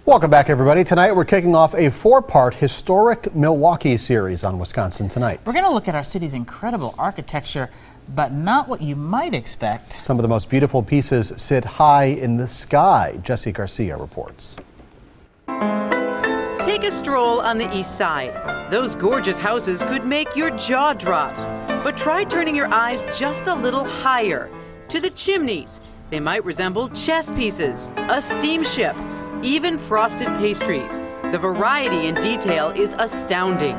Welcome back, everybody. Tonight we're kicking off a four-part historic Milwaukee series on Wisconsin Tonight. We're going to look at our city's incredible architecture, but not what you might expect. Some of the most beautiful pieces sit high in the sky. Jessie Garcia reports. Take a stroll on the east side. Those gorgeous houses could make your jaw drop. But try turning your eyes just a little higher to the chimneys. They might resemble chess pieces, a steamship, even frosted pastries. The variety in detail is astounding.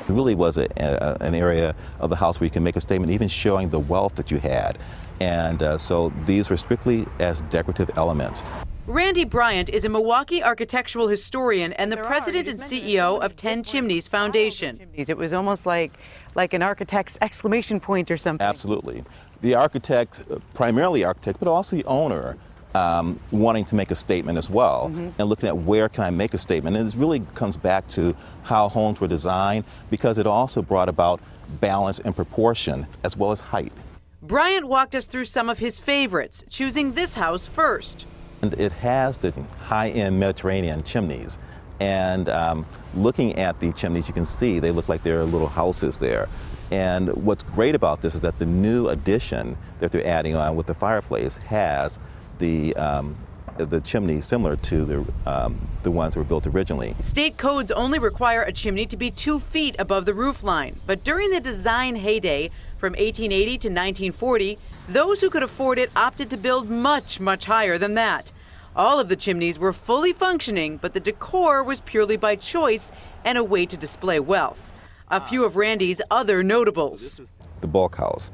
It really was an area of the house where you can make a statement, even showing the wealth that you had. And so these were strictly as decorative elements. Randy Bryant is a Milwaukee architectural historian and the president and CEO of 10 Chimneys Foundation. It was almost like an architect's exclamation point or something. Absolutely. The architect, primarily architect, but also the owner, wanting to make a statement as well, and looking at where can I make a statement. And it really comes back to how homes were designed, because it also brought about balance and proportion as well as height. Bryant walked us through some of his favorites, choosing this house first. And it has the high-end Mediterranean chimneys. And looking at the chimneys, you can see they look like they're little houses there. And what's great about this is that the new addition that they're adding on with the fireplace has the chimney similar to the ones that were built originally. State codes only require a chimney to be 2 feet above the roof line. But during the design heyday, from 1880 to 1940, those who could afford it opted to build much, much higher than that. All of the chimneys were fully functioning, but the decor was purely by choice and a way to display wealth. A few of Randy's other notables. The bulk house,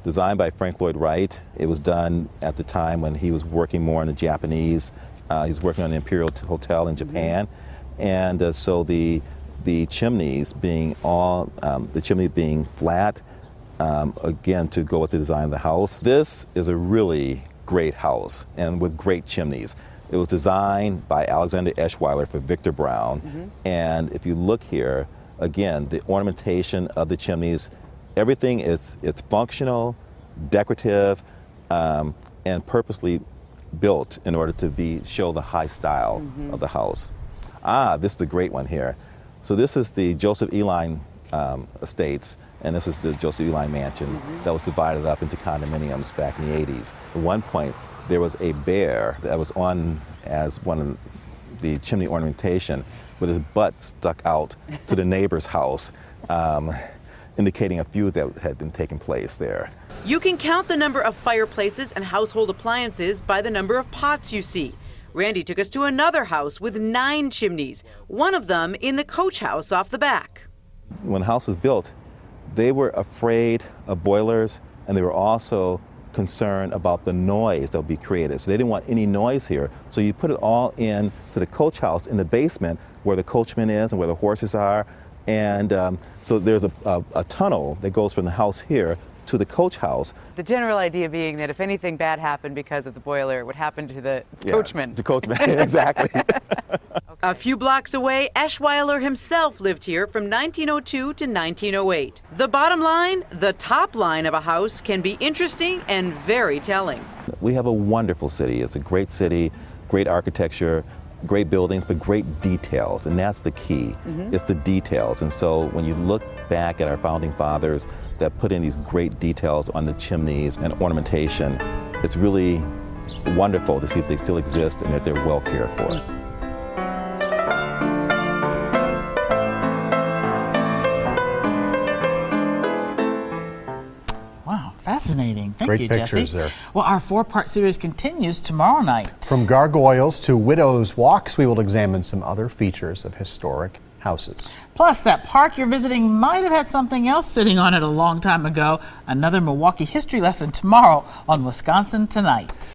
designed by Frank Lloyd Wright. It was done at the time when he was working more in the Japanese. He was working on the Imperial Hotel in Japan. And so the chimneys being the chimney being flat, again, to go with the design of the house. This is a really great house and with great chimneys. It was designed by Alexander Eschweiler for Victor Brown. And if you look here, again, the ornamentation of the chimneys, everything it's functional, decorative, and purposely built in order to show the high style of the house. This is a great one here. So this is the Joseph Eline Estates, and this is the Joseph Eline Mansion that was divided up into condominiums back in the 80s. At one point, there was a bear that was on as one of the chimney ornamentation with his butt stuck out to the neighbor's house, indicating a feud that had been taking place there. You can count the number of fireplaces and household appliances by the number of pots you see. Randy took us to another house with 9 chimneys, one of them in the coach house off the back. When the house was built, they were afraid of boilers, and they were also concerned about the noise that would be created. So they didn't want any noise here. So you put it all in to the coach house in the basement where the coachman is and where the horses are. And so there's a tunnel that goes from the house here to the coach house. The general idea being that if anything bad happened because of the boiler, it would happen to the coachman. The coachman, exactly. A few blocks away, Eschweiler himself lived here from 1902 to 1908. The bottom line, the top line of a house can be interesting and very telling. We have a wonderful city. It's a great city, great architecture, great buildings, but great details, and that's the key. It's the details. And so when you look back at our founding fathers that put in these great details on the chimneys and ornamentation, it's really wonderful to see if they still exist and that they're well cared for. Fascinating. Thank you, Great pictures Jessie. there. Well, our four-part series continues tomorrow night. From gargoyles to widows' walks, we will examine some other features of historic houses. Plus, that park you're visiting might have had something else sitting on it a long time ago. Another Milwaukee history lesson tomorrow on Wisconsin Tonight.